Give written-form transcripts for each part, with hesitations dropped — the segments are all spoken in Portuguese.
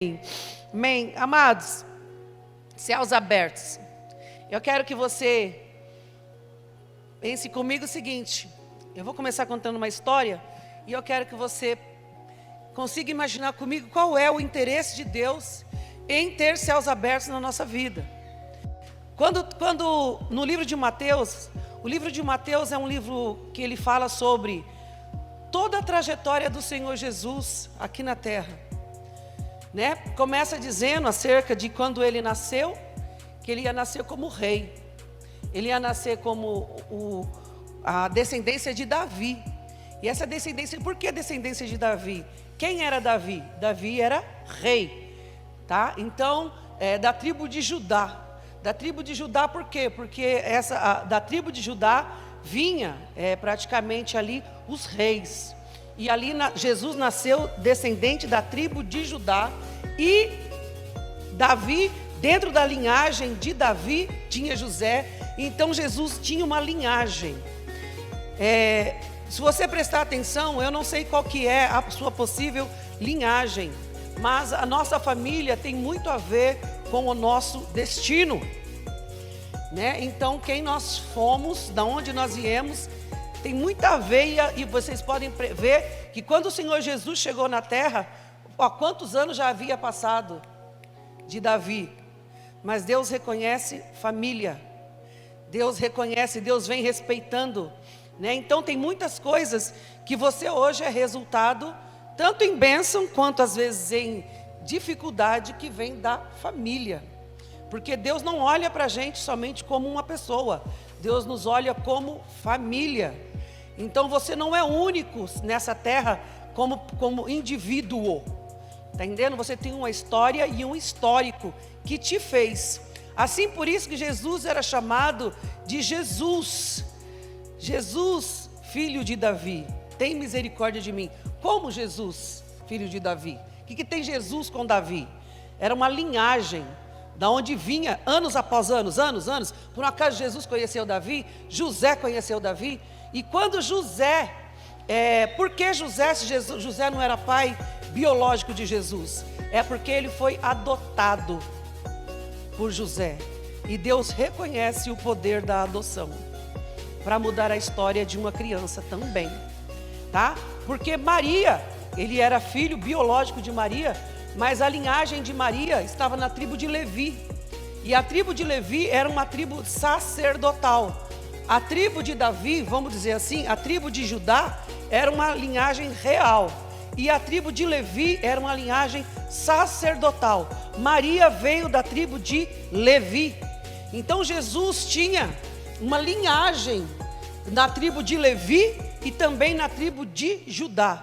Amém. Amados, céus abertos. Eu quero que você pense comigo o seguinte. Eu vou começar contando uma história e eu quero que você consiga imaginar comigo qual é o interesse de Deus em ter céus abertos na nossa vida. Quando no livro de Mateus, o livro de Mateus é um livro que ele fala sobre toda a trajetória do Senhor Jesus aqui na terra. Começa dizendo acerca de quando ele nasceu, que ele ia nascer como rei. Ele ia nascer como a descendência de Davi. E essa descendência, por que descendência de Davi? Quem era Davi? Davi era rei, tá? Então, da tribo de Judá. Da tribo de Judá por quê? Porque da tribo de Judá vinha praticamente ali os reis. E ali Jesus nasceu descendente da tribo de Judá. E Davi, dentro da linhagem de Davi, tinha José. Então Jesus tinha uma linhagem. Se você prestar atenção, eu não sei qual que é a sua possível linhagem, mas a nossa família tem muito a ver com o nosso destino. Então quem nós fomos, da onde nós viemos, tem muita veia. E vocês podem ver que quando o Senhor Jesus chegou na terra, quantos anos já havia passado de Davi? Mas Deus reconhece família. Deus reconhece, Deus vem respeitando. Então tem muitas coisas que você hoje é resultado, tanto em bênção, quanto às vezes em dificuldade, que vem da família. Porque Deus não olha para a gente somente como uma pessoa. Deus nos olha como família. Então você não é único nessa terra como indivíduo. Está entendendo? Você tem uma história e um histórico que te fez. Assim, por isso que Jesus era chamado de Jesus. Jesus, filho de Davi, tem misericórdia de mim. Como Jesus, filho de Davi? O que tem Jesus com Davi? Era uma linhagem, da onde vinha anos após anos. Por um acaso Jesus conheceu Davi, José conheceu Davi. E quando José, por que José, se José não era pai biológico de Jesus? É porque ele foi adotado por José. E Deus reconhece o poder da adoção para mudar a história de uma criança também, tá? Porque Maria, ele era filho biológico de Maria, mas a linhagem de Maria estava na tribo de Levi. E a tribo de Levi era uma tribo sacerdotal. A tribo de Davi, vamos dizer assim, a tribo de Judá era uma linhagem real. E a tribo de Levi era uma linhagem sacerdotal. Maria veio da tribo de Levi. Então Jesus tinha uma linhagem na tribo de Levi e também na tribo de Judá.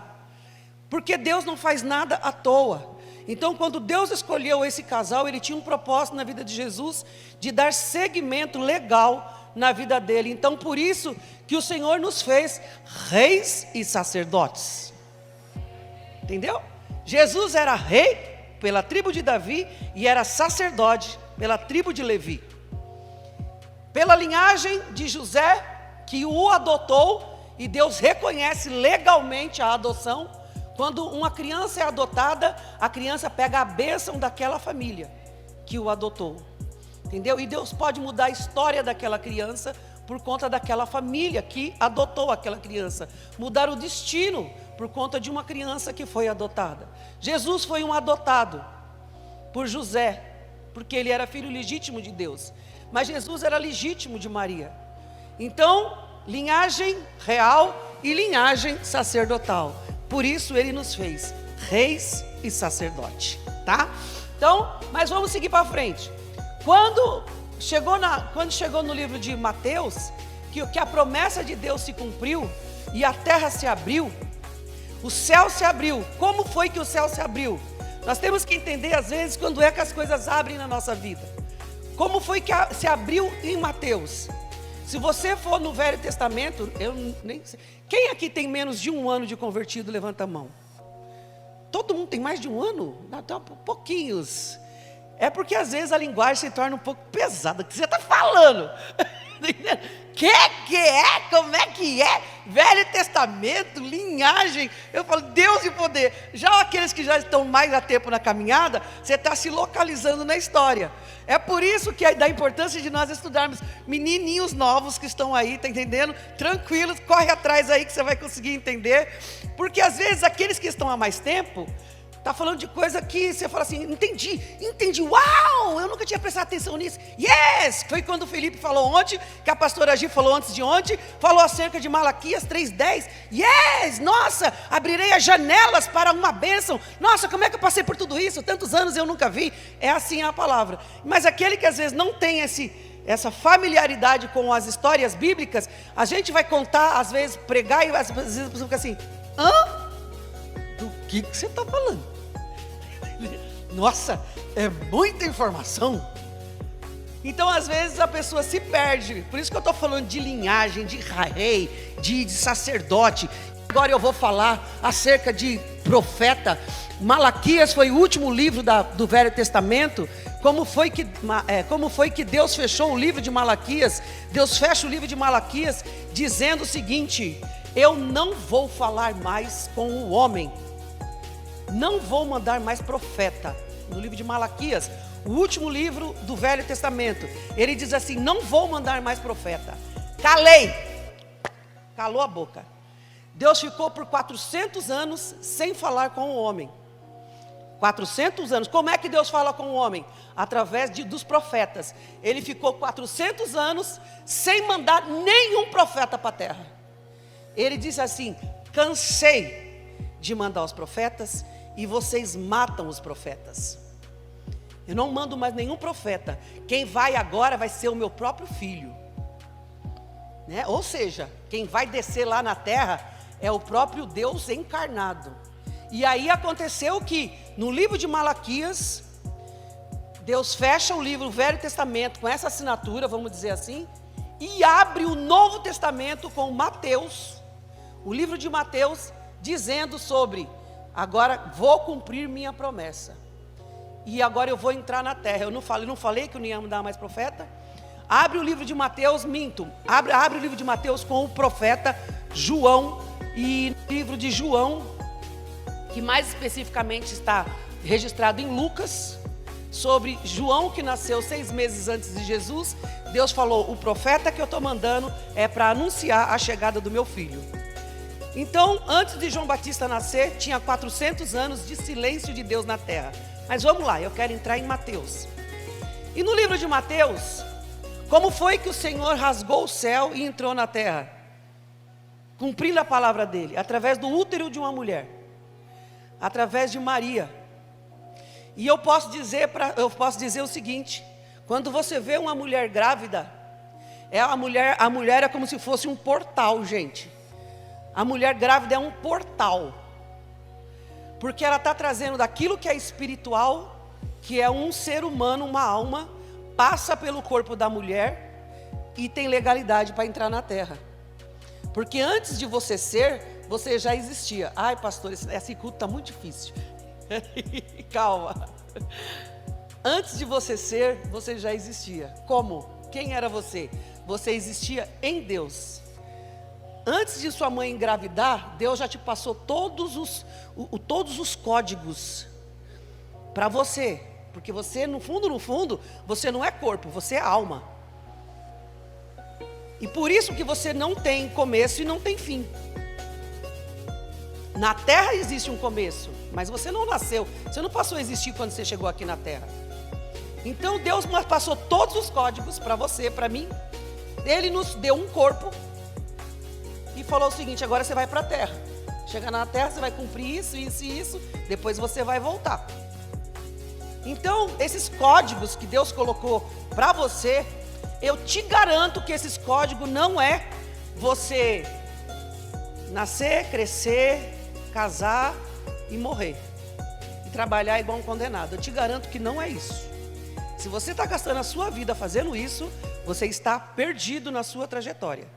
Porque Deus não faz nada à toa. Então, quando Deus escolheu esse casal, Ele tinha um propósito na vida de Jesus de dar seguimento legal na vida dele. Então, por isso que o Senhor nos fez reis e sacerdotes. Entendeu? Jesus era rei pela tribo de Davi e era sacerdote pela tribo de Levi. Pela linhagem de José, que o adotou, e Deus reconhece legalmente a adoção. Quando uma criança é adotada, a criança pega a bênção daquela família que o adotou. Entendeu? E Deus pode mudar a história daquela criança por conta daquela família que adotou aquela criança. Mudar o destino por conta de uma criança que foi adotada. Jesus foi um adotado por José, porque ele era filho legítimo de Deus. Mas Jesus era legítimo de Maria. Então, linhagem real e linhagem sacerdotal. Por isso ele nos fez reis e sacerdote, tá? Então, mas vamos seguir para frente. Quando chegou no livro de Mateus, que a promessa de Deus se cumpriu e a terra se abriu, o céu se abriu. Como foi que o céu se abriu? Nós temos que entender às vezes quando é que as coisas abrem na nossa vida. Como foi que se abriu em Mateus? Se você for no Velho Testamento, eu nem sei. Quem aqui tem menos de um ano de convertido, levanta a mão. Todo mundo tem mais de um ano? Não, tem pouquinhos. É porque às vezes a linguagem se torna um pouco pesada, o que você está falando? Que é? Como é que é? Velho Testamento, linhagem. Eu falo, Deus e poder. Já aqueles que já estão mais a tempo na caminhada, você está se localizando na história. É por isso que dá importância de nós estudarmos. Menininhos novos que estão aí, tá entendendo? Tranquilos, corre atrás aí que você vai conseguir entender. Porque às vezes aqueles que estão há mais tempo está falando de coisa que você fala assim, entendi, uau, eu nunca tinha prestado atenção nisso. Yes! Foi quando o Felipe falou ontem, que a pastora Gi falou antes de ontem, falou acerca de Malaquias 3:10. Yes! Nossa, abrirei as janelas para uma bênção. Nossa, como é que eu passei por tudo isso? Tantos anos eu nunca vi. É assim a palavra. Mas aquele que às vezes não tem essa familiaridade com as histórias bíblicas, a gente vai contar, às vezes pregar, e às vezes a pessoa fica assim, hã? Do que você está falando? Nossa, é muita informação. Então às vezes a pessoa se perde. Por isso que eu estou falando de linhagem, de rei, de sacerdote. Agora eu vou falar acerca de profeta. Malaquias foi o último livro do Velho Testamento. Como foi que Deus fechou o livro de Malaquias? Deus fecha o livro de Malaquias dizendo o seguinte: eu não vou falar mais com o homem, não vou mandar mais profeta. No livro de Malaquias, o último livro do Velho Testamento, ele diz assim, não vou mandar mais profeta. Calou a boca. Deus ficou por 400 anos sem falar com o homem. 400 anos, como é que Deus fala com o homem? Através dos profetas. Ele ficou 400 anos sem mandar nenhum profeta para a terra. Ele disse assim, cansei de mandar os profetas, e vocês matam os profetas. Eu não mando mais nenhum profeta. Quem vai agora vai ser o meu próprio filho, né? Ou seja, quem vai descer lá na terra é o próprio Deus encarnado. E aí aconteceu que no livro de Malaquias, Deus fecha o livro, o Velho Testamento, com essa assinatura, vamos dizer assim, e abre o Novo Testamento com Mateus, o livro de Mateus, dizendo sobre: agora vou cumprir minha promessa. E agora eu vou entrar na terra. Eu não falei que eu não ia mandar mais profeta? Abre o livro de Mateus, abre o livro de Mateus com o profeta João. E no livro de João, que mais especificamente está registrado em Lucas, sobre João que nasceu 6 meses antes de Jesus, Deus falou, o profeta que eu estou mandando é para anunciar a chegada do meu filho. Então, antes de João Batista nascer, tinha 400 anos de silêncio de Deus na terra. Mas vamos lá, eu quero entrar em Mateus. E no livro de Mateus, como foi que o Senhor rasgou o céu e entrou na terra? Cumprindo a palavra dele, através do útero de uma mulher, através de Maria. E eu posso dizer o seguinte: quando você vê uma mulher grávida, a mulher é como se fosse um portal, gente. A mulher grávida é um portal, porque ela está trazendo daquilo que é espiritual, que é um ser humano, uma alma, passa pelo corpo da mulher e tem legalidade para entrar na terra. Porque antes de você ser, você já existia. Ai, pastor, esse culto está muito difícil. Calma. Antes de você ser, você já existia. Como? Quem era você? Você existia em Deus. Antes de sua mãe engravidar, Deus já te passou todos os códigos para você. Porque você, no fundo, você não é corpo, você é alma. E por isso que você não tem começo e não tem fim. Na terra existe um começo, mas você não nasceu, você não passou a existir quando você chegou aqui na terra. Então Deus passou todos os códigos para você, para mim. Ele nos deu um corpo e falou o seguinte: agora você vai para a terra. Chega na terra, você vai cumprir isso, isso e isso, depois você vai voltar. Então, esses códigos que Deus colocou para você, eu te garanto que esses códigos não é você nascer, crescer, casar e morrer e trabalhar igual um condenado. Eu te garanto que não é isso. Se você está gastando a sua vida fazendo isso, você está perdido na sua trajetória.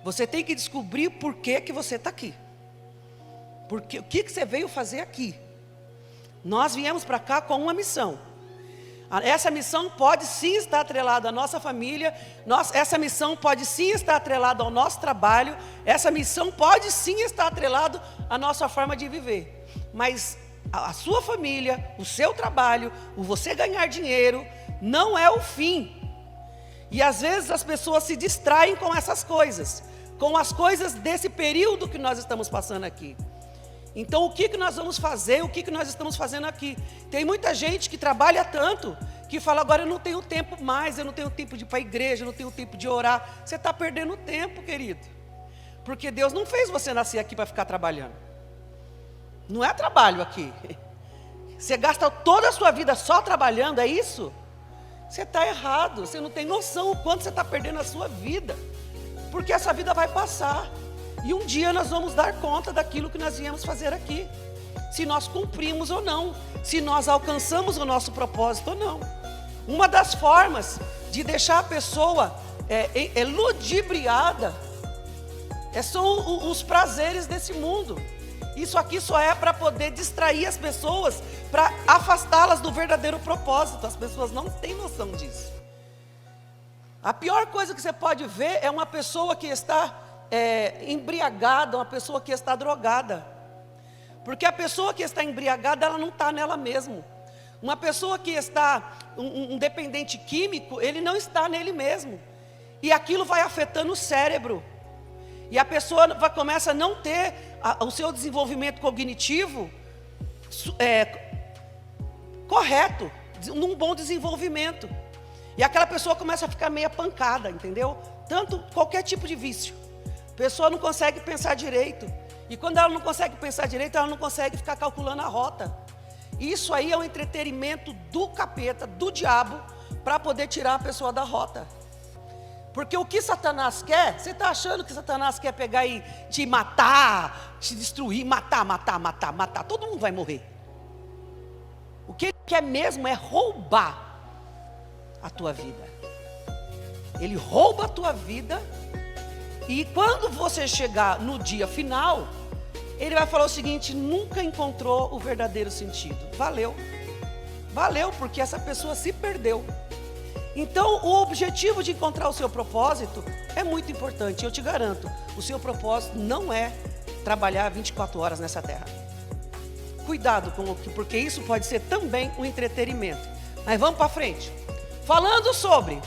Você tem que descobrir por que você está aqui. O que você veio fazer aqui? Nós viemos para cá com uma missão. Essa missão pode sim estar atrelada à nossa família, essa missão pode sim estar atrelada ao nosso trabalho, essa missão pode sim estar atrelada à nossa forma de viver. Mas a sua família, o seu trabalho, o você ganhar dinheiro, não é o fim. E às vezes as pessoas se distraem com essas coisas, com as coisas desse período que nós estamos passando aqui. Então, o que nós vamos fazer? O que nós estamos fazendo aqui? Tem muita gente que trabalha tanto, que fala, agora eu não tenho tempo mais, eu não tenho tempo de ir para a igreja, eu não tenho tempo de orar. Você está perdendo tempo, querido. Porque Deus não fez você nascer aqui para ficar trabalhando. Não é trabalho aqui. Você gasta toda a sua vida só trabalhando, é isso? Você está errado, você não tem noção o quanto você está perdendo a sua vida. Porque essa vida vai passar. E um dia nós vamos dar conta daquilo que nós viemos fazer aqui. Se nós cumprimos ou não. Se nós alcançamos o nosso propósito ou não. Uma das formas de deixar a pessoa ludibriada são os prazeres desse mundo. Isso aqui só é para poder distrair as pessoas, para afastá-las do verdadeiro propósito. As pessoas não têm noção disso. A pior coisa que você pode ver é uma pessoa que está embriagada, uma pessoa que está drogada. Porque a pessoa que está embriagada, ela não está nela mesmo. Uma pessoa que está, um dependente químico, ele não está nele mesmo. E aquilo vai afetando o cérebro. E a pessoa começa a não ter o seu desenvolvimento cognitivo correto, num bom desenvolvimento. E aquela pessoa começa a ficar meio pancada, entendeu? Tanto qualquer tipo de vício. A pessoa não consegue pensar direito. E quando ela não consegue pensar direito, ela não consegue ficar calculando a rota. Isso aí é um entretenimento do capeta, do diabo, para poder tirar a pessoa da rota. Porque o que Satanás quer, você está achando que Satanás quer pegar e te matar, te destruir, matar, todo mundo vai morrer. O que ele quer mesmo é roubar a tua vida. Ele rouba a tua vida. E quando você chegar no dia final, ele vai falar o seguinte: nunca encontrou o verdadeiro sentido. Valeu, porque essa pessoa se perdeu. Então, o objetivo de encontrar o seu propósito é muito importante. Eu te garanto, o seu propósito não é trabalhar 24 horas nessa terra. Cuidado porque isso pode ser também um entretenimento. Mas vamos para frente. Falando sobre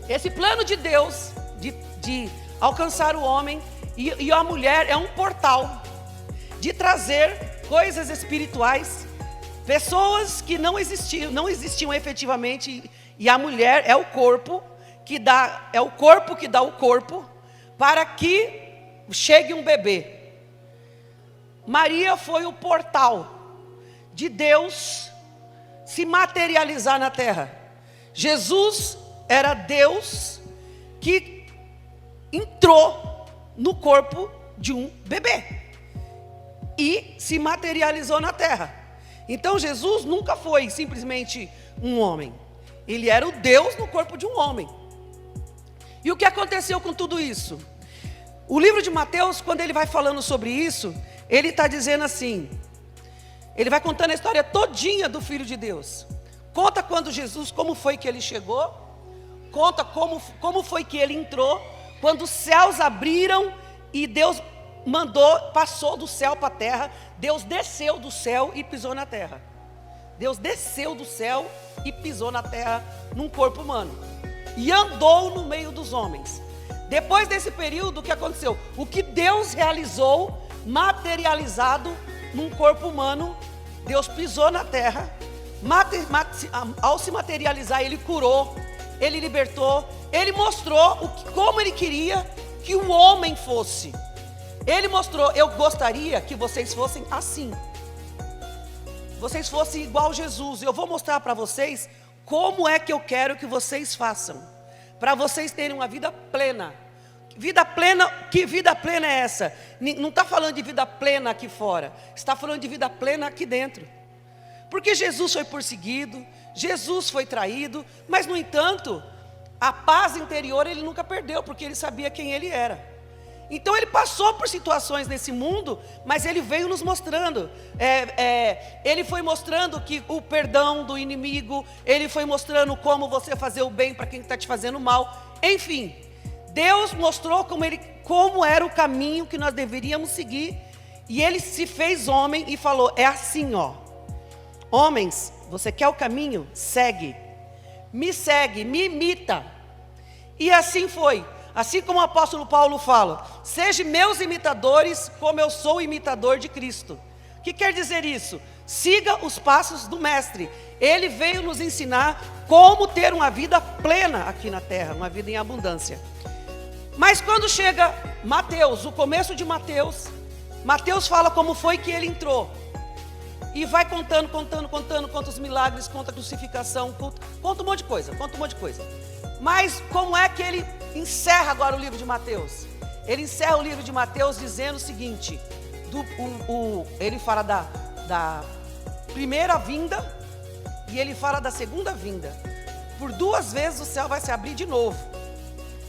esse plano de Deus de alcançar o homem, e a mulher é um portal de trazer coisas espirituais, pessoas que não existiam efetivamente, e a mulher é o corpo que dá o corpo para que chegue um bebê. Maria foi o portal de Deus se materializar na terra. Jesus era Deus que entrou no corpo de um bebê e se materializou na terra. Então Jesus nunca foi simplesmente um homem. Ele era o Deus no corpo de um homem. E o que aconteceu com tudo isso? O livro de Mateus, quando ele vai falando sobre isso, ele está dizendo assim, ele vai contando a história todinha do Filho de Deus. Conta quando Jesus, como foi que ele chegou, conta como foi que ele entrou, quando os céus abriram e Deus passou do céu para a terra, Deus desceu do céu e pisou na terra. Deus desceu do céu e pisou na terra num corpo humano. E andou no meio dos homens. Depois desse período, o que aconteceu? O que Deus realizou, materializado num corpo humano, Deus pisou na terra, ao se materializar, Ele curou, Ele libertou, Ele mostrou como Ele queria que o homem fosse. Ele mostrou: eu gostaria que vocês fossem assim. Vocês fossem igual Jesus. Eu vou mostrar para vocês como é que eu quero que vocês façam, para vocês terem uma vida plena. Vida plena, que vida plena é essa? Não está falando de vida plena aqui fora, está falando de vida plena aqui dentro. Porque Jesus foi perseguido, Jesus foi traído, mas no entanto, a paz interior ele nunca perdeu, porque ele sabia quem ele era. Então ele passou por situações nesse mundo, mas ele veio nos mostrando. Ele foi mostrando que o perdão do inimigo, ele foi mostrando como você fazer o bem para quem está te fazendo mal. Enfim, Deus mostrou como era o caminho que nós deveríamos seguir. E ele se fez homem e falou, é assim, ó. Homens, você quer o caminho? Segue, me imita. E assim foi. Assim como o apóstolo Paulo fala, sejam meus imitadores, como eu sou imitador de Cristo. O que quer dizer isso? Siga os passos do mestre. Ele veio nos ensinar como ter uma vida plena aqui na terra, uma vida em abundância. Mas quando chega Mateus, o começo de Mateus, Mateus fala como foi que ele entrou. E vai contando, conta os milagres, conta a crucificação, conta um monte de coisa, Mas como é que ele encerra agora o livro de Mateus? Ele encerra o livro de Mateus dizendo o seguinte, ele fala da primeira vinda e ele fala da segunda vinda. Por 2 vezes o céu vai se abrir de novo,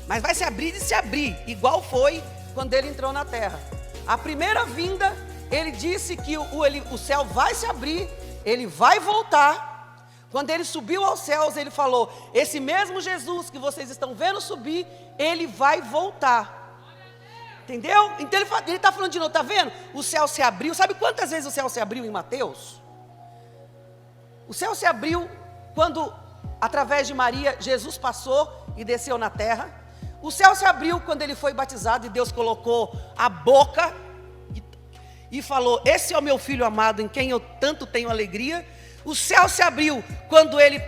mas vai se abrir e se abrir, igual foi quando ele entrou na terra. A primeira vinda, ele disse que o céu vai se abrir, ele vai voltar. Quando ele subiu aos céus, ele falou, esse mesmo Jesus que vocês estão vendo subir, ele vai voltar. Entendeu? Então ele está falando de novo, está vendo? O céu se abriu. Sabe quantas vezes o céu se abriu em Mateus? O céu se abriu quando, através de Maria, Jesus passou e desceu na terra. O céu se abriu quando ele foi batizado e Deus colocou a boca e falou, esse é o meu filho amado em quem eu tanto tenho alegria. O céu se abriu quando ele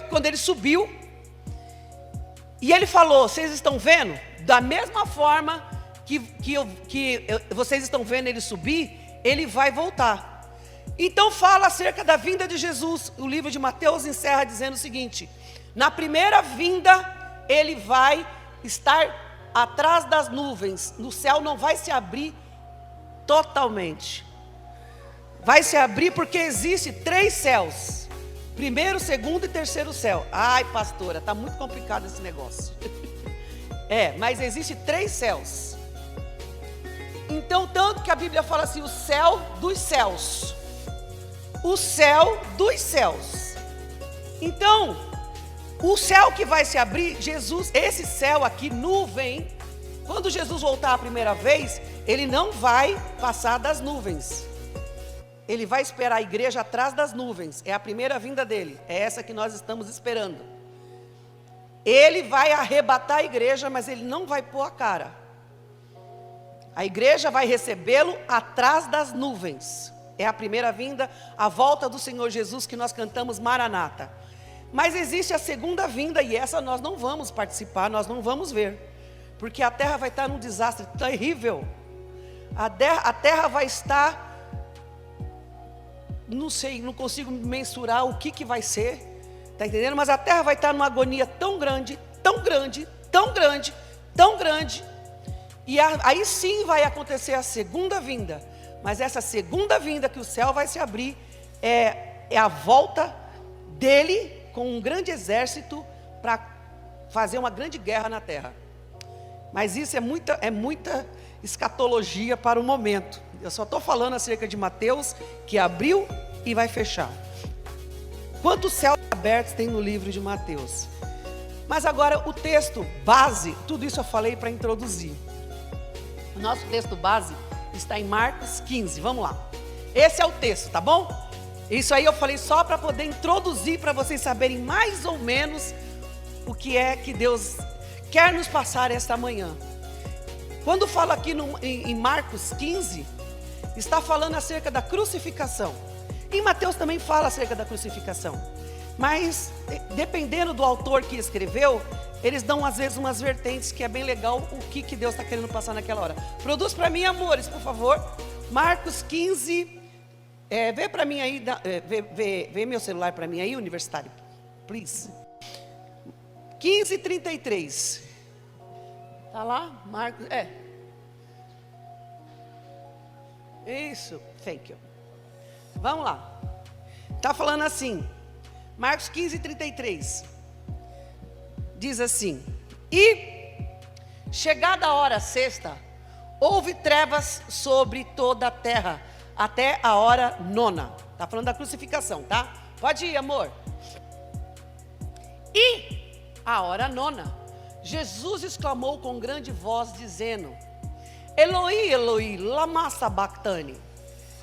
quando ele subiu. E ele falou, vocês estão vendo? Da mesma forma que vocês estão vendo ele subir, ele vai voltar. Então fala acerca da vinda de Jesus. O livro de Mateus encerra dizendo o seguinte, na primeira vinda, ele vai estar atrás das nuvens. No céu não vai se abrir totalmente. Vai se abrir porque existe 3 céus. Primeiro, segundo e terceiro céu. Ai, pastora, está muito complicado esse negócio. Mas existe 3 céus. Então, tanto que a Bíblia fala assim, o céu dos céus. O céu dos céus. Então, o céu que vai se abrir, Jesus, esse céu aqui, nuvem, quando Jesus voltar a primeira vez, ele não vai passar das nuvens. Ele vai esperar a igreja atrás das nuvens. É a primeira vinda dele. É essa que nós estamos esperando. Ele vai arrebatar a igreja, mas ele não vai pôr a cara. A igreja vai recebê-lo atrás das nuvens. É a primeira vinda, a volta do Senhor Jesus que nós cantamos Maranata. Mas existe a segunda vinda e essa nós não vamos participar, nós não vamos ver. Porque a terra vai estar num desastre terrível. A terra vai estar... Não sei, não consigo mensurar o que vai ser, está entendendo? Mas a terra vai estar numa agonia tão grande, e aí sim vai acontecer a segunda vinda. Mas essa segunda vinda que o céu vai se abrir, é a volta dele com um grande exército para fazer uma grande guerra na terra. Mas isso é muita escatologia para o momento. Eu só estou falando acerca de Mateus, que abriu e vai fechar. Quantos céus abertos tem no livro de Mateus? Mas agora o texto base, tudo isso eu falei para introduzir. O nosso texto base está em Marcos 15, vamos lá. Esse é o texto, tá bom? Isso aí eu falei só para poder introduzir, para vocês saberem mais ou menos o que é que Deus quer nos passar esta manhã. Quando fala aqui em Marcos 15, está falando acerca da crucificação. Em Mateus também fala acerca da crucificação. Mas, dependendo do autor que escreveu, eles dão às vezes umas vertentes que é bem legal o que Deus está querendo passar naquela hora. Produz para mim, amores, por favor. Marcos 15, vê para mim aí, vê meu celular para mim aí, universitário, please. 15:33. Está lá? Marcos, Isso, thank you. Vamos lá. Está falando assim, Marcos 15:33. Diz assim: e chegada a hora sexta, houve trevas sobre toda a terra, até a hora nona. Está falando da crucificação, tá? Pode ir, amor. E a hora nona, Jesus exclamou com grande voz, dizendo: Eloi, Eloi, lama sabachthani,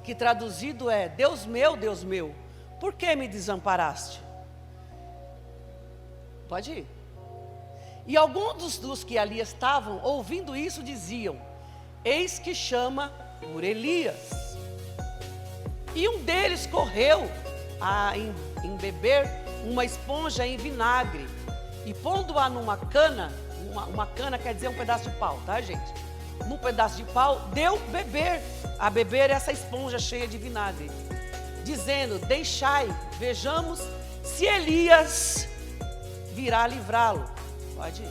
que traduzido é: Deus meu, por que me desamparaste? Pode ir. E alguns dos que ali estavam, ouvindo isso, diziam: eis que chama por Elias. E um deles correu a embeber uma esponja em vinagre, e pondo-a numa cana, uma cana quer dizer um pedaço de pau, tá, gente? Num pedaço de pau, deu a beber essa esponja cheia de vinagre, dizendo: deixai, vejamos se Elias virá livrá-lo. Pode ir.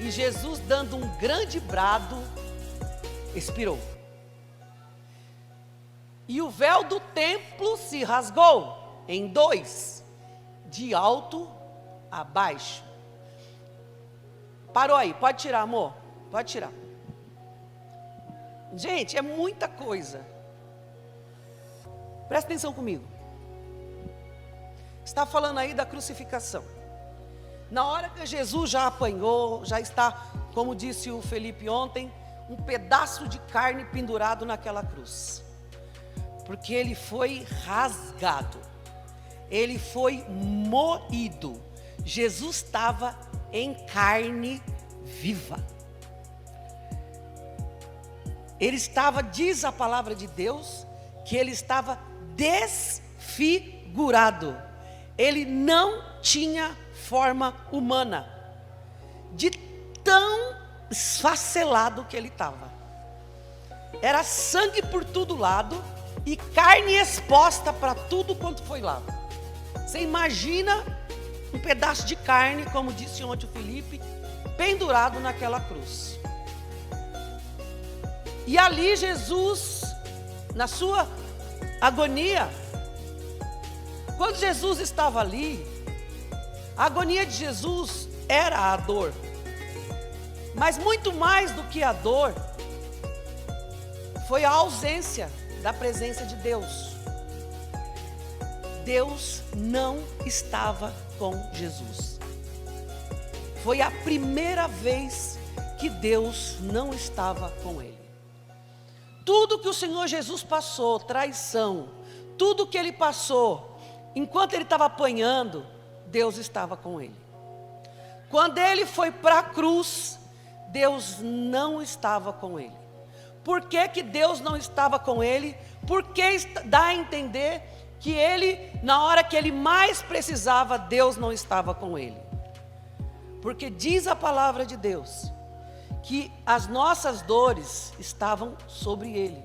E Jesus, dando um grande brado, expirou. E o véu do templo se rasgou em dois, de alto a baixo. Parou aí, pode tirar, amor, pode tirar. Gente, é muita coisa. Presta atenção comigo. Está falando aí da crucificação. Na hora que Jesus já apanhou, já está, como disse o Felipe ontem, um pedaço de carne pendurado naquela cruz. Porque ele foi rasgado, ele foi moído. Jesus estava em carne viva. Ele estava, diz a palavra de Deus, que ele estava desfigurado. Ele não tinha forma humana, de tão esfacelado que ele estava. Era sangue por todo lado e carne exposta para tudo quanto foi lá. Você imagina um pedaço de carne, como disse ontem o Felipe, pendurado naquela cruz. E ali Jesus, na sua agonia, quando Jesus estava ali, a agonia de Jesus era a dor. Mas muito mais do que a dor, foi a ausência da presença de Deus. Deus não estava com Jesus. Foi a primeira vez que Deus não estava com ele. Tudo que o Senhor Jesus passou, traição, tudo que ele passou, enquanto ele estava apanhando, Deus estava com ele. Quando ele foi para a cruz, Deus não estava com ele. Por que que Deus não estava com ele? Porque dá a entender que ele, na hora que ele mais precisava, Deus não estava com ele. Porque diz a palavra de Deus que as nossas dores estavam sobre ele.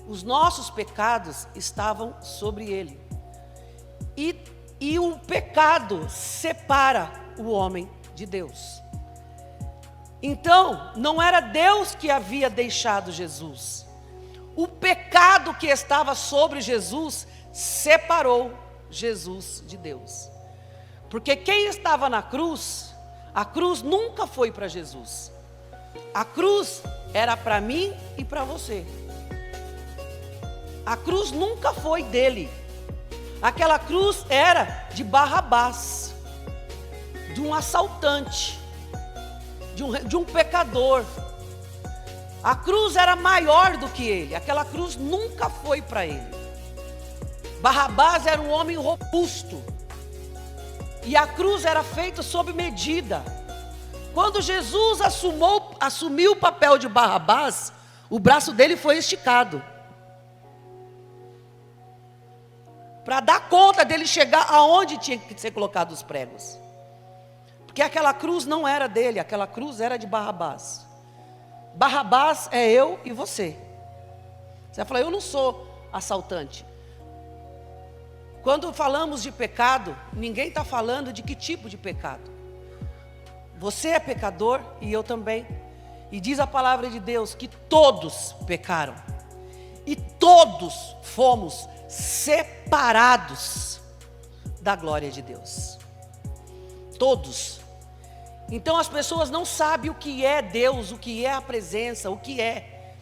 Os nossos pecados estavam sobre ele. E o pecado separa o homem de Deus. Então, não era Deus que havia deixado Jesus. O pecado que estava sobre Jesus separou Jesus de Deus. Porque quem estava na cruz, a cruz nunca foi para Jesus. A cruz era para mim e para você. A cruz nunca foi dele. Aquela cruz era de Barrabás, de um assaltante, de um pecador. A cruz era maior do que ele. Aquela cruz nunca foi para ele. Barrabás era um homem robusto, e a cruz era feita sob medida. Quando Jesus assumiu o papel de Barrabás, o braço dele foi esticado, para dar conta dele chegar aonde tinha que ser colocado os pregos. Porque aquela cruz não era dele, aquela cruz era de Barrabás. Barrabás é eu e você. Você vai falar: eu não sou assaltante. Quando falamos de pecado, ninguém está falando de que tipo de pecado. Você é pecador e eu também. E diz a palavra de Deus que todos pecaram. E todos fomos separados da glória de Deus. Todos. Então as pessoas não sabem o que é Deus, o que é a presença, o que é.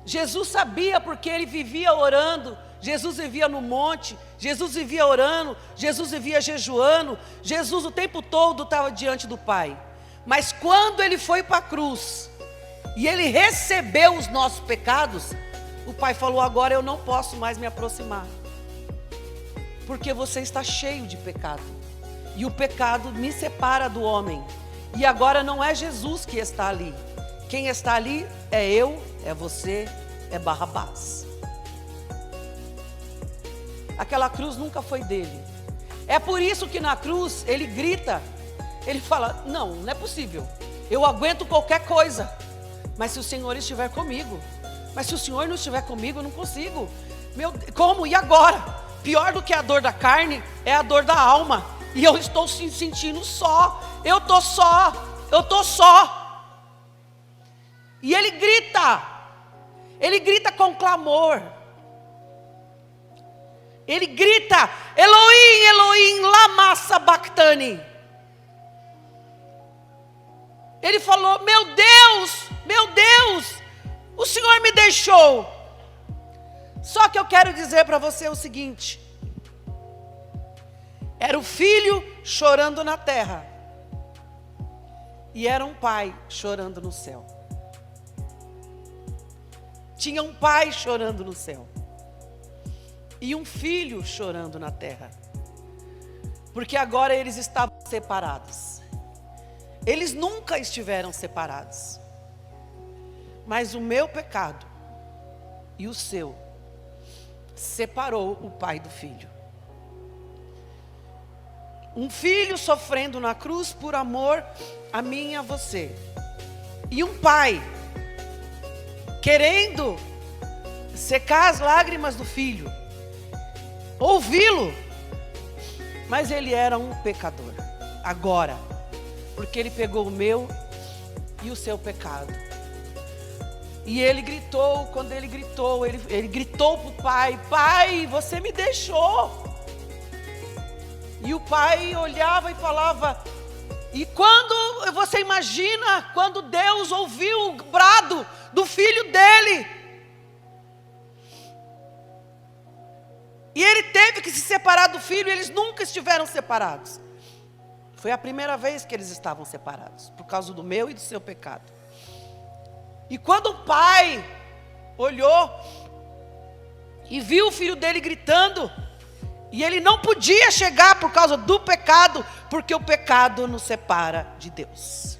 Jesus sabia porque ele vivia orando, Jesus vivia no monte, Jesus vivia orando, Jesus vivia jejuando, Jesus o tempo todo estava diante do Pai. Mas quando ele foi para a cruz e ele recebeu os nossos pecados, o Pai falou: agora eu não posso mais me aproximar, porque você está cheio de pecado, e o pecado me separa do homem. E agora não é Jesus que está ali, quem está ali é eu, é você, é Barrabás. Aquela cruz nunca foi dele. É por isso que na cruz ele grita, ele fala: não, não é possível, eu aguento qualquer coisa, mas se o Senhor estiver comigo, mas se o Senhor não estiver comigo, eu não consigo. Como? E agora? Pior do que a dor da carne é a dor da alma, e eu estou se sentindo só, eu estou só. E ele grita com clamor, ele grita: Elohim, Elohim, lama sabachthani. Ele falou: meu Deus, o Senhor me deixou. Só que eu quero dizer para você o seguinte: era o filho chorando na terra, e era um pai chorando no céu. Tinha um pai chorando no céu e um filho chorando na terra, porque agora eles estavam separados. Eles nunca estiveram separados, mas o meu pecado e o seu separou o pai do filho. Um filho sofrendo na cruz por amor a mim e a você, e um pai querendo secar as lágrimas do filho, ouvi-lo, mas ele era um pecador agora, porque ele pegou o meu e o seu pecado. E ele gritou, quando ele gritou, ele gritou para o pai: pai, você me deixou. E o pai olhava e falava. E quando você imagina, quando Deus ouviu o brado do filho dele, e ele teve que se separar do filho, eles nunca estiveram separados. Foi a primeira vez que eles estavam separados, por causa do meu e do seu pecado. E quando o pai olhou e viu o filho dele gritando, e ele não podia chegar por causa do pecado, porque o pecado nos separa de Deus.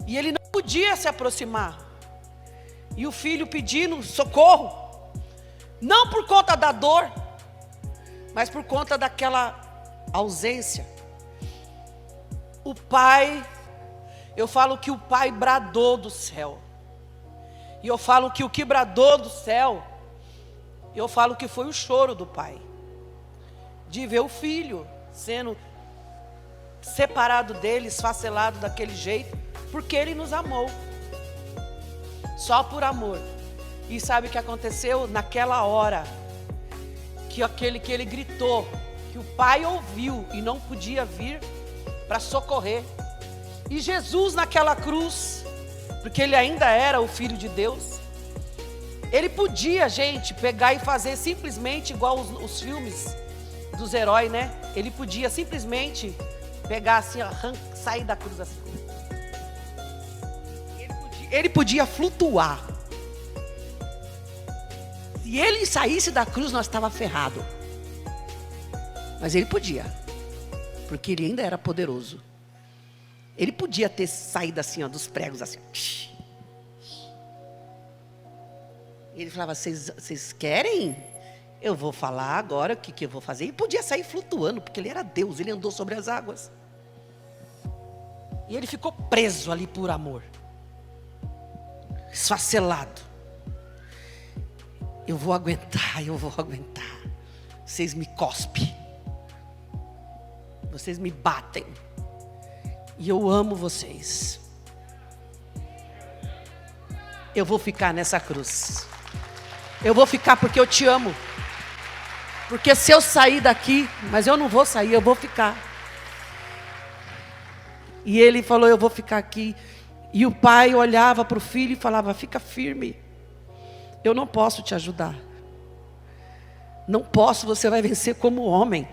E ele não podia se aproximar. E o filho pedindo socorro, não por conta da dor, mas por conta daquela ausência. O pai, eu falo que o pai bradou do céu. E eu falo que o que bradou do céu, eu falo que foi o choro do pai, de ver o filho sendo separado dele, esfacelado daquele jeito, porque ele nos amou, só por amor. E sabe o que aconteceu? Naquela hora, que ele gritou, que o pai ouviu e não podia vir para socorrer. E Jesus naquela cruz, porque ele ainda era o Filho de Deus, ele podia, gente, pegar e fazer simplesmente igual os filmes dos heróis, né? Ele podia simplesmente pegar assim, sair da cruz assim. Ele podia flutuar. Se ele saísse da cruz, nós estávamos ferrados. Mas ele podia, porque ele ainda era poderoso. Ele podia ter saído assim, ó, dos pregos assim. Ele falava: vocês querem? Eu vou falar agora o que eu vou fazer. Ele podia sair flutuando, porque ele era Deus, ele andou sobre as águas. E ele ficou preso ali por amor, esfacelado. Eu vou aguentar. Vocês me cospem, vocês me batem, e eu amo vocês. Eu vou ficar nessa cruz. Eu vou ficar porque eu te amo. Porque se eu sair daqui, mas eu não vou sair, eu vou ficar. E ele falou, eu vou ficar aqui. E o pai olhava para o filho e falava, fica firme. Eu não posso te ajudar. Não posso, você vai vencer como homem.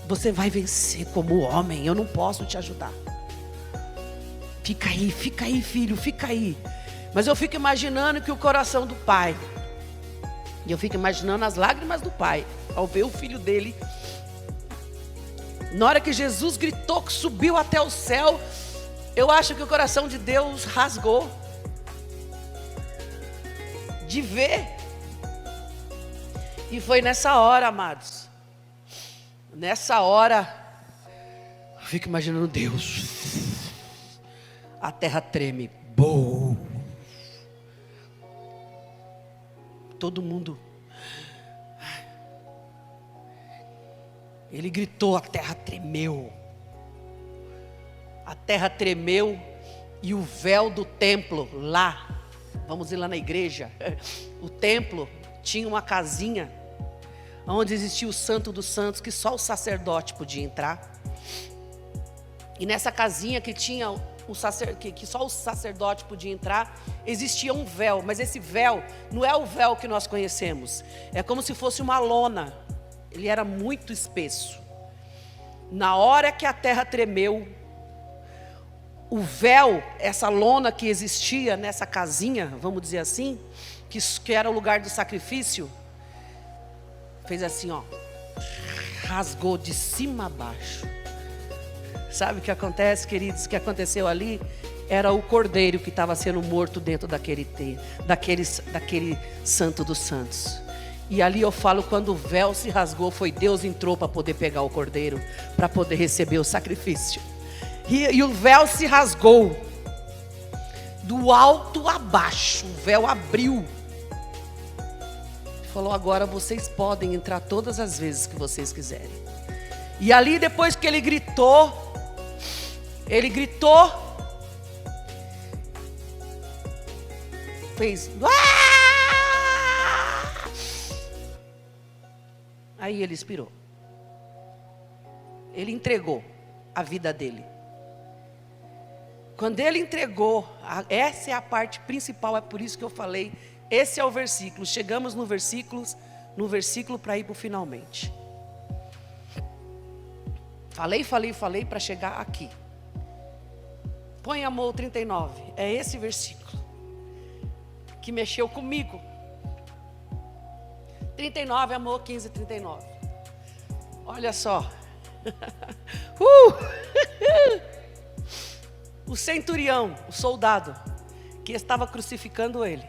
Você vai vencer como homem, eu não posso te ajudar. Fica aí, filho, fica aí. Mas eu fico imaginando que o coração do pai, e eu fico imaginando as lágrimas do pai, ao ver o filho dele. Na hora que Jesus gritou, que subiu até o céu, eu acho que o coração de Deus rasgou. De ver. E foi nessa hora, amados. Nessa hora, eu fico imaginando Deus. A terra treme. Bom. Todo mundo. Ele gritou, a terra tremeu. A terra tremeu e o véu do templo lá, vamos ir lá na igreja, o templo tinha uma casinha onde existia o Santo dos Santos, que só o sacerdote podia entrar. E nessa casinha que tinha que só o sacerdote podia entrar, existia um véu, mas esse véu não é o véu que nós conhecemos. É como se fosse uma lona. Ele era muito espesso. Na hora que a terra tremeu, o véu, essa lona que existia nessa casinha, vamos dizer assim, que era o lugar do sacrifício, fez assim, ó, rasgou de cima a baixo. Sabe o que acontece, queridos? O que aconteceu ali era o cordeiro que estava sendo morto dentro daquele Santo dos Santos. E ali eu falo, quando o véu se rasgou, foi Deus entrou para poder pegar o cordeiro, para poder receber o sacrifício. E o véu se rasgou do alto a baixo, o véu abriu. Falou, agora vocês podem entrar todas as vezes que vocês quiserem. E ali depois que ele gritou, fez, Aaah! Aí ele expirou. Ele entregou a vida dele. Quando ele entregou, essa é a parte principal, é por isso que eu falei, esse é o versículo. Chegamos no versículo para ir para o finalmente. Falei para chegar aqui. Põe, amor, o 39. É esse versículo que mexeu comigo. 39, amor, 15, 39. Olha só. O centurião, o soldado, que estava crucificando ele,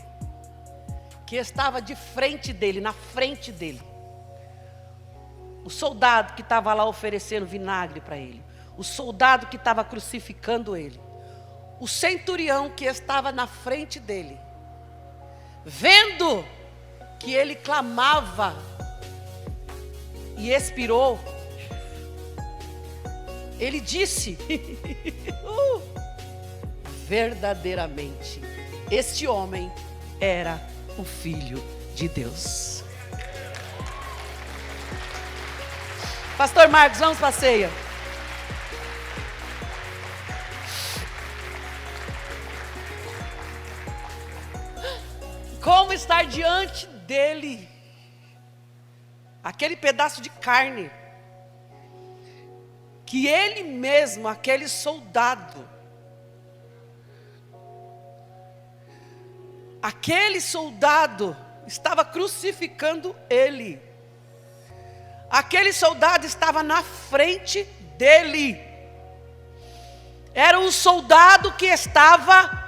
que estava de frente dele, na frente dele. O soldado que estava lá oferecendo vinagre para ele. O soldado que estava crucificando ele. O centurião que estava na frente dele. Vendo que ele clamava e expirou, ele disse, verdadeiramente, este homem era o Filho de Deus. Pastor Marcos, vamos para a ceia. Como estar diante dele, aquele pedaço de carne, que ele mesmo, aquele soldado, estava crucificando ele. Aquele soldado estava na frente dele. Era o soldado que estava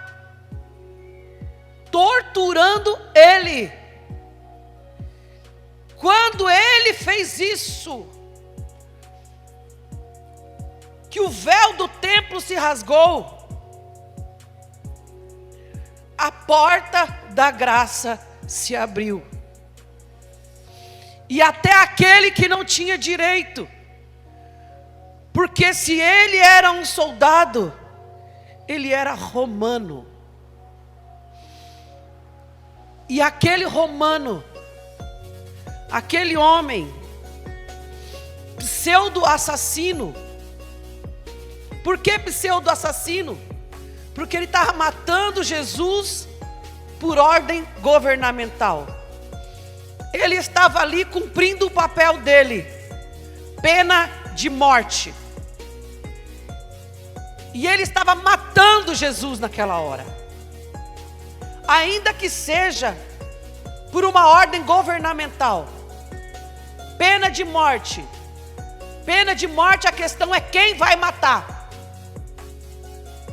torturando ele. Quando ele fez isso, que o véu do templo se rasgou, a porta da graça se abriu. E até aquele que não tinha direito, porque se ele era um soldado, ele era romano. E aquele romano, aquele homem, pseudo assassino, Por que pseudo-assassino? Porque ele estava matando Jesus por ordem governamental. Ele estava ali cumprindo o papel dele, pena de morte. E ele estava matando Jesus naquela hora. Ainda que seja por uma ordem governamental. Pena de morte. Pena de morte, a questão é quem vai matar.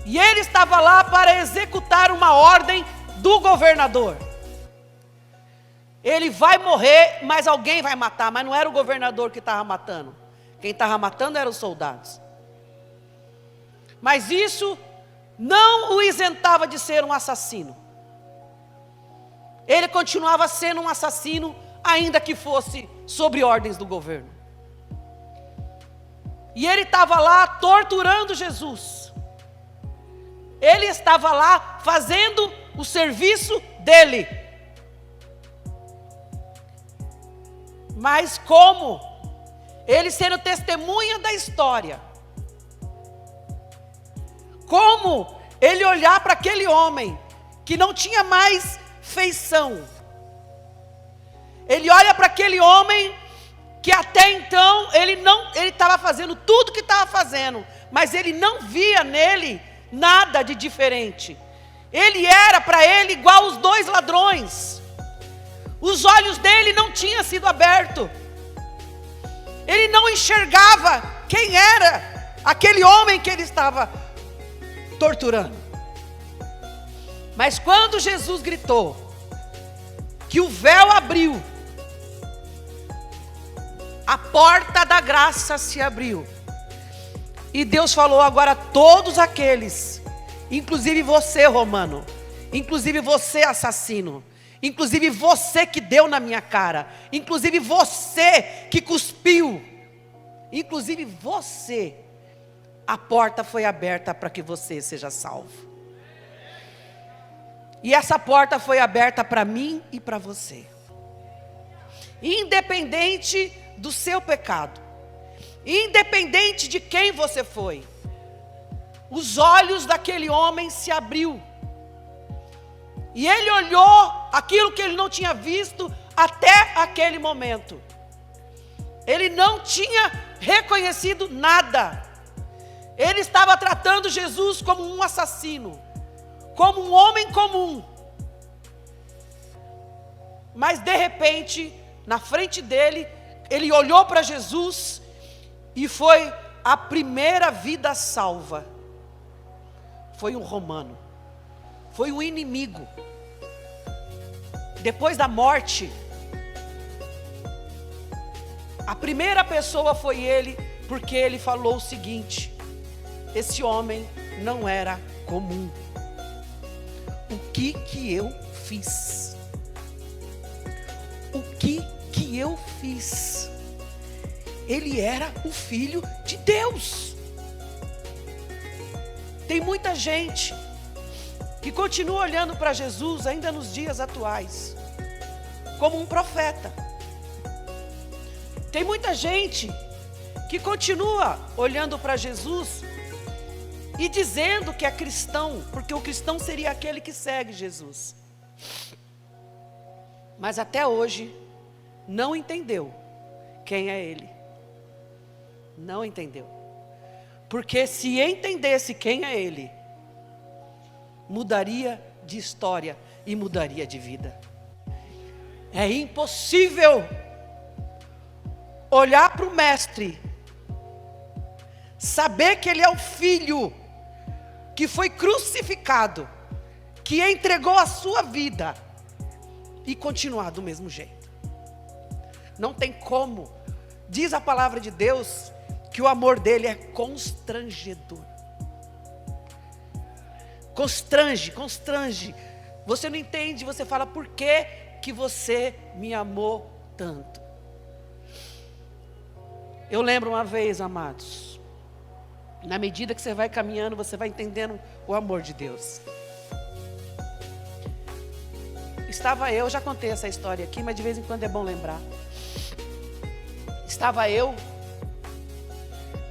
E ele estava lá para executar uma ordem do governador. Ele vai morrer, mas alguém vai matar. Mas não era o governador que estava matando. Quem estava matando eram os soldados. Mas isso não o isentava de ser um assassino. Ele continuava sendo um assassino, ainda que fosse sobre ordens do governo. E ele estava lá torturando Jesus. Ele estava lá fazendo o serviço dele. Mas como ele sendo testemunha da história, como ele olhar para aquele homem que não tinha mais feição, ele olha para aquele homem que até então ele estava fazendo tudo o que estava fazendo, mas ele não via nele nada de diferente. Ele era para ele igual os dois ladrões. Os olhos dele não tinham sido abertos. Ele não enxergava quem era aquele homem que ele estava torturando. Mas quando Jesus gritou, que o véu abriu, a porta da graça se abriu. E Deus falou: agora todos aqueles, inclusive você, Romano, inclusive você, assassino, inclusive você que deu na minha cara, inclusive você que cuspiu, inclusive você, a porta foi aberta para que você seja salvo. E essa porta foi aberta para mim e para você. Independente do seu pecado, independente de quem você foi, os olhos daquele homem se abriu. E ele olhou aquilo que ele não tinha visto até aquele momento. Ele não tinha reconhecido nada. Ele estava tratando Jesus como um assassino, como um homem comum. Mas de repente, na frente dele, ele olhou para Jesus e foi a primeira vida salva. Foi um romano. Foi um inimigo. Depois da morte, a primeira pessoa foi ele, porque ele falou o seguinte: esse homem não era comum. O que eu fiz? O que eu fiz? Ele era o Filho de Deus. Tem muita gente que continua olhando para Jesus ainda nos dias atuais como um profeta. Tem muita gente que continua olhando para Jesus e dizendo que é cristão, porque o cristão seria aquele que segue Jesus. Mas até hoje não entendeu quem é Ele. Não entendeu. Porque se entendesse quem é Ele, mudaria de história e mudaria de vida. É impossível olhar para o Mestre, saber que Ele é o Filho que foi crucificado, que entregou a sua vida e continuar do mesmo jeito. Não tem como. Diz a palavra de Deus que o amor dele é constrangedor. Constrange. Você não entende, você fala: por que você me amou tanto? Eu lembro uma vez, amados, na medida que você vai caminhando, você vai entendendo o amor de Deus. Estava eu, já contei essa história aqui, mas de vez em quando é bom lembrar. Estava eu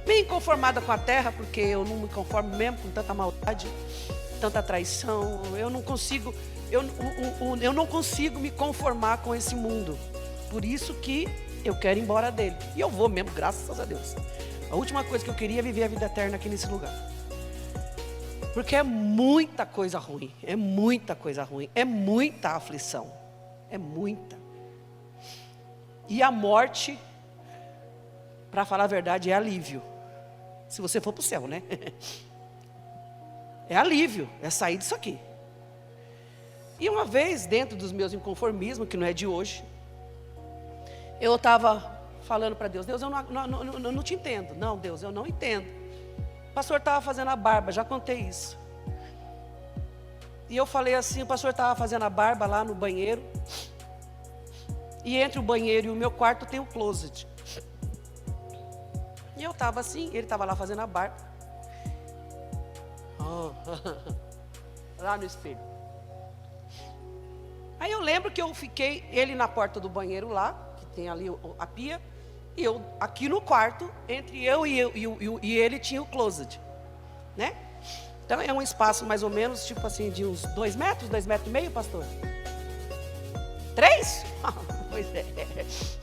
meio inconformada com a terra, porque eu não me conformo mesmo com tanta maldade, tanta traição. Eu não consigo me conformar com esse mundo. Por isso que eu quero ir embora dele. E eu vou mesmo, graças a Deus. A última coisa que eu queria é viver a vida eterna aqui nesse lugar. Porque é muita coisa ruim, é muita coisa ruim, é muita aflição, é muita. E a morte, para falar a verdade, é alívio. Se você for para o céu, né? É alívio, é sair disso aqui. E uma vez, dentro dos meus inconformismos, que não é de hoje, eu estava falando para Deus, Deus, eu não te entendo. Não, Deus, eu não entendo. O pastor estava fazendo a barba, já contei isso. E eu falei assim, o pastor estava fazendo a barba lá no banheiro. E entre o banheiro e o meu quarto tem o closet. E eu estava assim, ele estava lá fazendo a barba. Lá no espelho. Aí eu lembro que eu fiquei, ele na porta do banheiro lá, que tem ali a pia, e eu aqui no quarto, entre eu e ele tinha o closet, né? Então é um espaço mais ou menos, tipo assim, de uns 2 metros, 2,5 metros, pastor? 3? Pois é,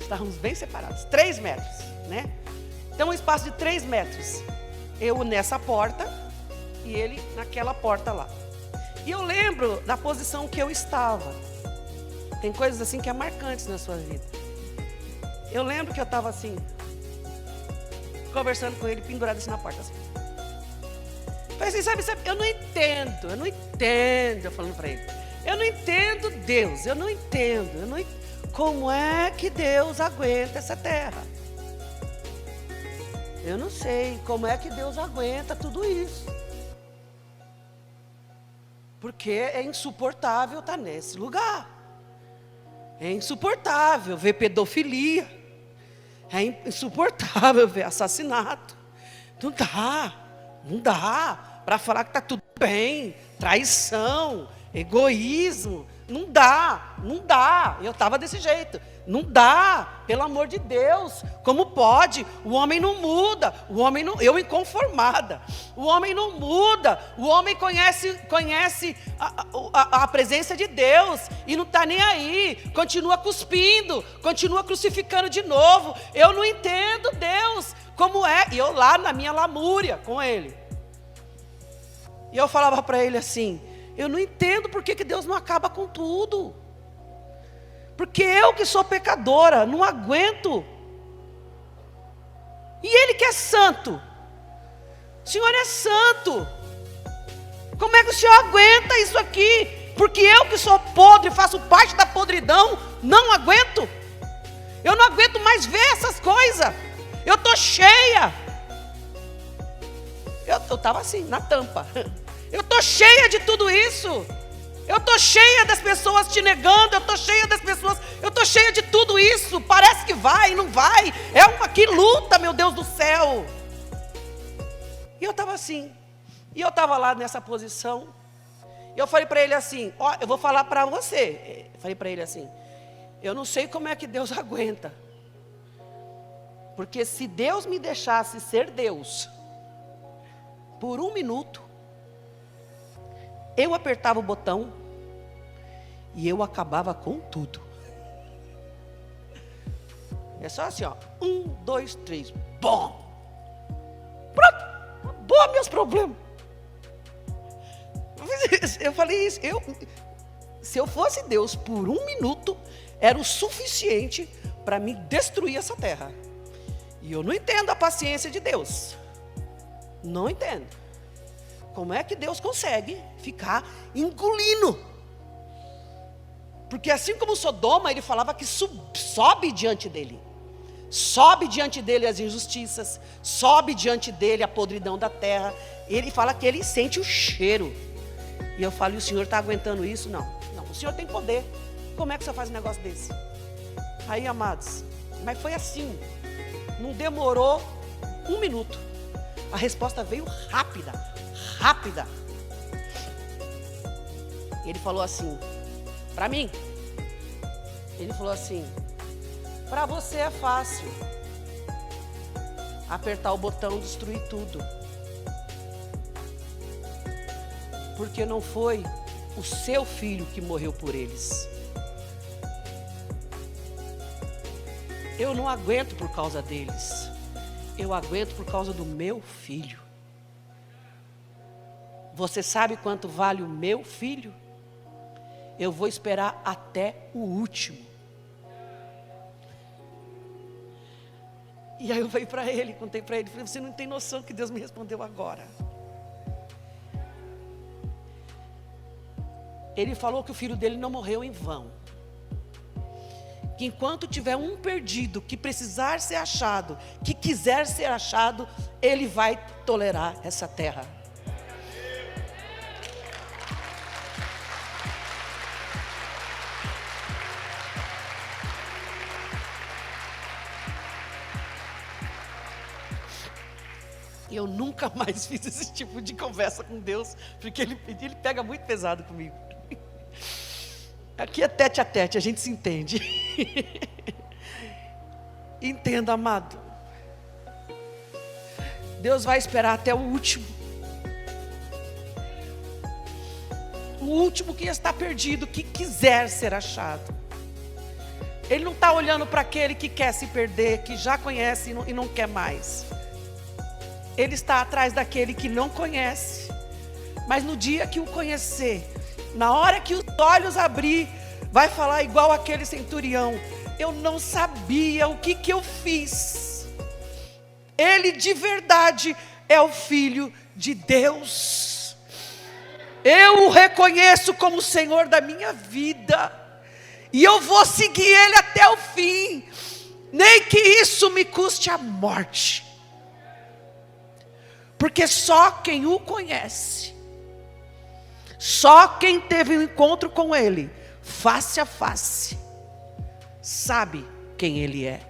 estávamos bem separados, 3 metros, né? Então um espaço de 3 metros, eu nessa porta e ele naquela porta lá. E eu lembro da posição que eu estava. Tem coisas assim que é marcantes na sua vida. Eu lembro que eu estava assim, conversando com ele, pendurado assim na porta. Assim. Falei assim, sabe, eu não entendo, eu falando para ele. Eu não entendo Deus, eu não entendo. Como é que Deus aguenta essa terra? Eu não sei como é que Deus aguenta tudo isso. Porque é insuportável estar nesse lugar. É insuportável ver pedofilia. É insuportável ver assassinato. Não dá para falar que está tudo bem. Traição, egoísmo. Não dá. Eu estava desse jeito. Não dá, pelo amor de Deus. Como pode? O homem não muda. Eu inconformada. O homem não muda. O homem conhece a presença de Deus e não está nem aí. Continua cuspindo, continua crucificando de novo. Eu não entendo Deus. Como é? E eu lá na minha lamúria com ele. E eu falava para ele assim, eu não entendo por que Deus não acaba com tudo. Porque eu que sou pecadora, não aguento. E Ele que é santo. O Senhor é santo. Como é que o Senhor aguenta isso aqui? Porque eu que sou podre, faço parte da podridão, não aguento. Eu não aguento mais ver essas coisas. Eu estou cheia. Eu estava assim, na tampa. Eu estou cheia de tudo isso. Eu estou cheia das pessoas te negando, eu estou cheia de tudo isso. Parece que vai, não vai. É uma que luta, meu Deus do céu. E eu estava assim. E eu estava lá nessa posição. E eu falei para ele assim, ó, eu vou falar para você. Eu falei para ele assim, eu não sei como é que Deus aguenta. Porque se Deus me deixasse ser Deus, por 1 minuto, eu apertava o botão e eu acabava com tudo. É só assim, ó. 1, 2, 3. Bom! Pronto! Acabou meus problemas. Eu falei isso. Se eu fosse Deus por 1 minuto, era o suficiente para me destruir essa terra. E eu não entendo a paciência de Deus. Não entendo. Como é que Deus consegue ficar engolindo? Porque assim como Sodoma, ele falava que sobe diante dele. Sobe diante dele as injustiças. Sobe diante dele a podridão da terra. Ele fala que ele sente o cheiro. E eu falo, e o Senhor está aguentando isso? Não, o Senhor tem poder. Como é que você faz um negócio desse? Aí, amados, mas foi assim. Não demorou 1 minuto. A resposta veio rápida. Ele falou assim, para mim, ele falou assim, para você é fácil, apertar o botão, destruir tudo. Porque não foi o seu filho que morreu por eles. Eu não aguento por causa deles. Eu aguento por causa do meu filho. Você sabe quanto vale o meu filho? Eu vou esperar até o último. E aí eu falei para ele, contei para ele, falei, você não tem noção que Deus me respondeu agora. Ele falou que o filho dele não morreu em vão. Que enquanto tiver um perdido, que precisar ser achado, que quiser ser achado, ele vai tolerar essa terra. Eu nunca mais fiz esse tipo de conversa com Deus, porque ele pega muito pesado comigo. Aqui é tete a tete, a gente se entende. Entenda, amado. Deus vai esperar até o último. O último que está perdido, que quiser ser achado. Ele não está olhando para aquele que quer se perder, que já conhece e não quer mais. Ele está atrás daquele que não conhece. Mas no dia que o conhecer, na hora que os olhos abrir, vai falar igual aquele centurião: eu não sabia o que eu fiz. Ele de verdade é o Filho de Deus. Eu o reconheço como o Senhor da minha vida. E eu vou seguir Ele até o fim. Nem que isso me custe a morte. Porque só quem o conhece, só quem teve um encontro com Ele, face a face, sabe quem Ele é.